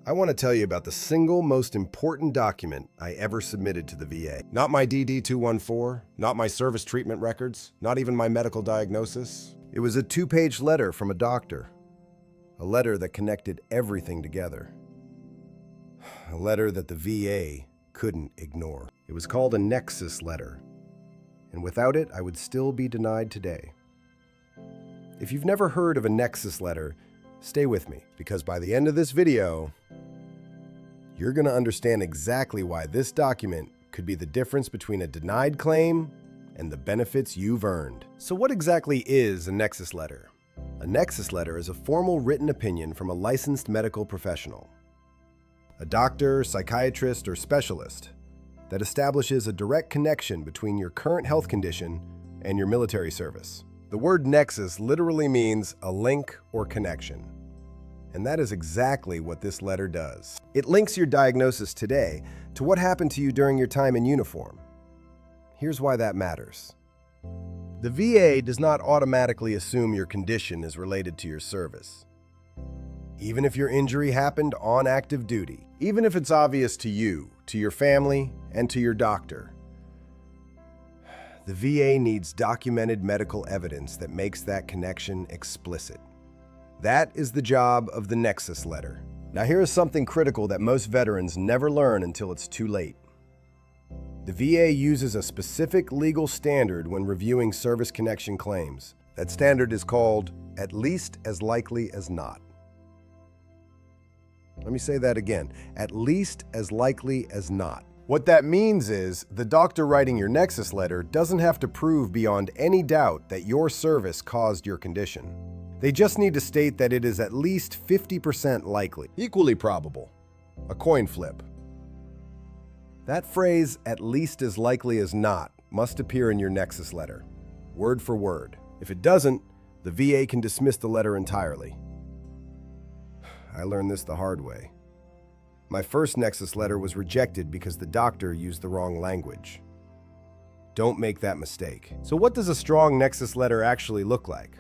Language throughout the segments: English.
I want to tell you about the single most important document I ever submitted to the VA. Not my DD-214, not my service treatment records, not even my medical diagnosis. It was a 2-page letter from a doctor. A letter that connected everything together. A letter that the VA couldn't ignore. It was called a Nexus Letter, and without it, I would still be denied today. If you've never heard of a Nexus Letter, stay with me, because by the end of this video, you're going to understand exactly why this document could be the difference between a denied claim and the benefits you've earned. So what exactly is a Nexus Letter? A Nexus Letter is a formal written opinion from a licensed medical professional, a doctor, psychiatrist, or specialist, that establishes a direct connection between your current health condition and your military service. The word nexus literally means a link or connection. And that is exactly what this letter does. It links your diagnosis today to what happened to you during your time in uniform. Here's why that matters. The VA does not automatically assume your condition is related to your service. Even if your injury happened on active duty, even if it's obvious to you, to your family, and to your doctor, the VA needs documented medical evidence that makes that connection explicit. That is the job of the Nexus Letter. Now here is something critical that most veterans never learn until it's too late. The VA uses a specific legal standard when reviewing service connection claims. That standard is called at least as likely as not. Let me say that again, at least as likely as not. What that means is the doctor writing your Nexus Letter doesn't have to prove beyond any doubt that your service caused your condition. They just need to state that it is at least 50% likely, equally probable, a coin flip. That phrase, at least as likely as not, must appear in your Nexus Letter, word for word. If it doesn't, the VA can dismiss the letter entirely. I learned this the hard way. My first Nexus Letter was rejected because the doctor used the wrong language. Don't make that mistake. So what does a strong Nexus Letter actually look like?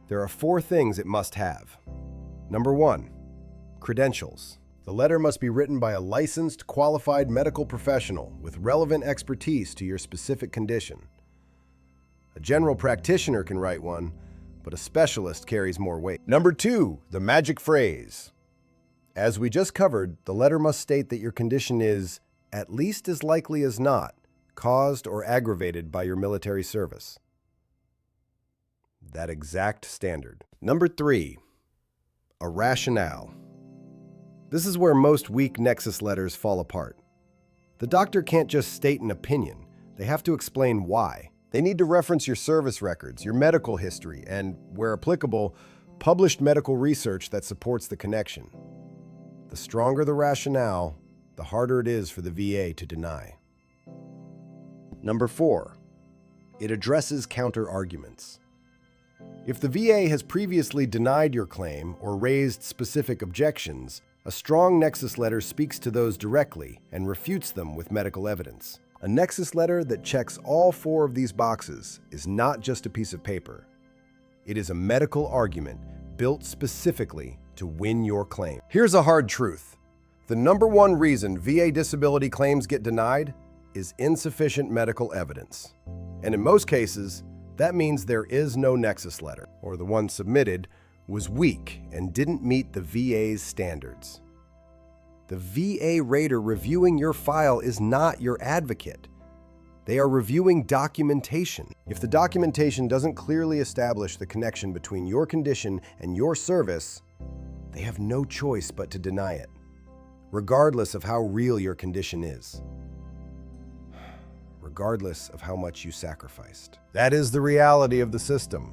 There are 4 things it must have. Number 1, credentials. The letter must be written by a licensed, qualified medical professional with relevant expertise to your specific condition. A general practitioner can write one, but a specialist carries more weight. Number 2, the magic phrase. As we just covered, the letter must state that your condition is, at least as likely as not, caused or aggravated by your military service. That exact standard. Number 3, a rationale. This is where most weak Nexus Letters fall apart. The doctor can't just state an opinion. They have to explain why. They need to reference your service records, your medical history, and, where applicable, published medical research that supports the connection. The stronger the rationale, the harder it is for the VA to deny. Number 4, it addresses counter-arguments. If the VA has previously denied your claim or raised specific objections, a strong Nexus Letter speaks to those directly and refutes them with medical evidence. A Nexus Letter that checks all 4 of these boxes is not just a piece of paper. It is a medical argument built specifically to win your claim. Here's a hard truth. The number 1 reason VA disability claims get denied is insufficient medical evidence. And in most cases, that means there is no Nexus Letter, or the one submitted was weak and didn't meet the VA's standards. The VA rater reviewing your file is not your advocate. They are reviewing documentation. If the documentation doesn't clearly establish the connection between your condition and your service, they have no choice but to deny it, regardless of how real your condition is, regardless of how much you sacrificed. That is the reality of the system,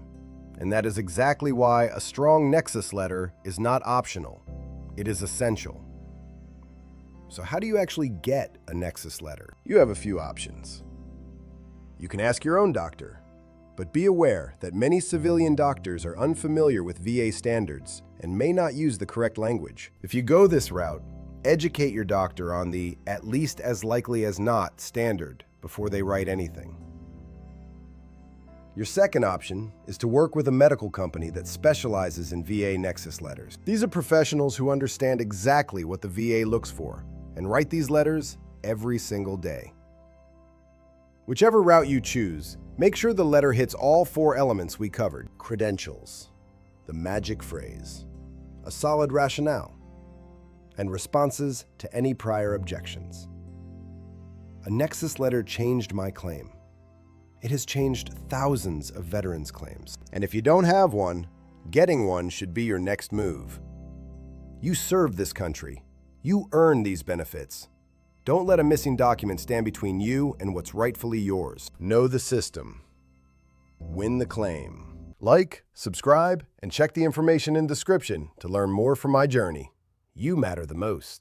and that is exactly why a strong Nexus Letter is not optional. It is essential. So how do you actually get a Nexus Letter? You have a few options. You can ask your own doctor, but be aware that many civilian doctors are unfamiliar with VA standards and may not use the correct language. If you go this route, educate your doctor on the at least as likely as not standard before they write anything. Your second option is to work with a medical company that specializes in VA Nexus letters. These are professionals who understand exactly what the VA looks for and write these letters every single day. Whichever route you choose, make sure the letter hits all 4 elements we covered: credentials, the magic phrase, a solid rationale, and responses to any prior objections. A Nexus letter changed my claim. It has changed thousands of veterans' claims. And if you don't have one, getting one should be your next move. You serve this country. You earn these benefits. Don't let a missing document stand between you and what's rightfully yours. Know the system. Win the claim. Like, subscribe, and check the information in the description to learn more from my journey. You matter the most.